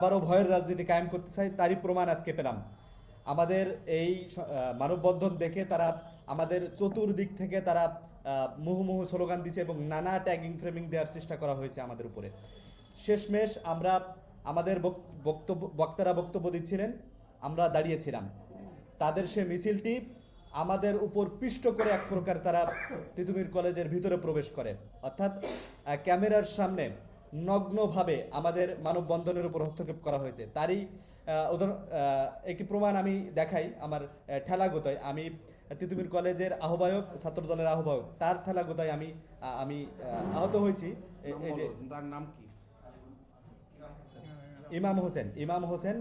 আবারও ভয়ের রাজনীতি কায়েম করতে চাই, তারই প্রমাণ আজকে পেলাম। আমাদের এই মানববন্ধন দেখে তারা আমাদের চতুর্দিক থেকে তারা মুহুমুহু স্লোগান দিচ্ছে এবং নানা ট্যাগিং ফ্রেমিং দেওয়ার চেষ্টা করা হয়েছে আমাদের উপরে। শেষমেশ আমরা আমাদের বক্তারা বক্তব্য দিচ্ছিলেন, আমরা দাঁড়িয়েছিলাম। তাদের সে মিছিলটি আমাদের উপর পিষ্ট করে এক প্রকার তারা তিতুমির কলেজের ভিতরে প্রবেশ করে, অর্থাৎ ক্যামেরার সামনে নগ্নভাবে আমাদের মানববন্ধনের উপর হস্তক্ষেপ করা হয়েছে। তারই উদাহরণ একটি প্রমাণ আমি দেখাই। আমার ঠেলাগোতায় আমি তিতুমির কলেজের আহ্বায়ক, ছাত্র দলের আহ্বায়ক, তার ঠেলাগোতায় আমি আমি আহত হয়েছি। এই যে তার নাম কি? ইমাম হোসেন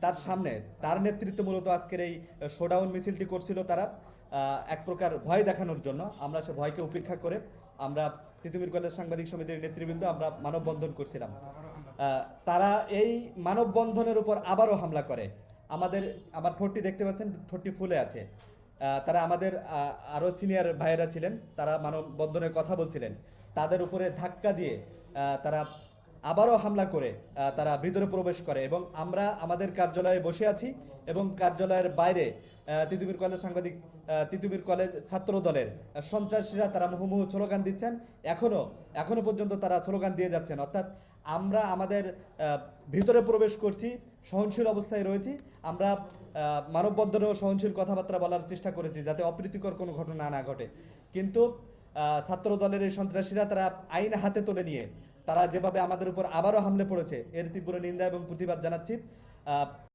তার সামনে, তার নেতৃত্বে মূলত আজকের এই শোডাউন মিছিলটি করছিল। তারা এক প্রকার ভয় দেখানোর জন্য, আমরা সে ভয়কে উপেক্ষা করে আমরা তিতুমির কলেজ সাংবাদিক সমিতির নেতৃবৃন্দ আমরা মানববন্ধন করছিলাম। তারা এই মানববন্ধনের উপর আবারও হামলা করে। আমার ঠোঁটটি দেখতে পাচ্ছেন, ঠোঁটটি ফুলে আছে। তারা আমাদের আরও সিনিয়র ভাইয়েরা ছিলেন, তারা মানববন্ধনের কথা বলছিলেন, তাদের উপরে ধাক্কা দিয়ে তারা আবারও হামলা করে তারা ভিতরে প্রবেশ করে এবং আমরা আমাদের কার্যালয়ে বসে আছি এবং কার্যালয়ের বাইরে তিতুমির কলেজ ছাত্র দলের সন্ত্রাসীরা তারা মুহুমুহু স্লোগান দিচ্ছেন। এখনো পর্যন্ত তারা স্লোগান দিয়ে যাচ্ছেন, অর্থাৎ আমরা আমাদের ভিতরে প্রবেশ করছি, সহনশীল অবস্থায় রয়েছি। আমরা মানববন্ধনেও সহনশীল কথাবার্তা বলার চেষ্টা করেছি যাতে অপ্রীতিকর কোনো ঘটনা না ঘটে, কিন্তু ছাত্র দলের এই সন্ত্রাসীরা তারা আইন হাতে তুলে নিয়ে তারা যেভাবে আমাদের উপর আবারও হামলে পড়েছে, এর তীব্র নিন্দা এবং প্রতিবাদ জানাচ্ছি।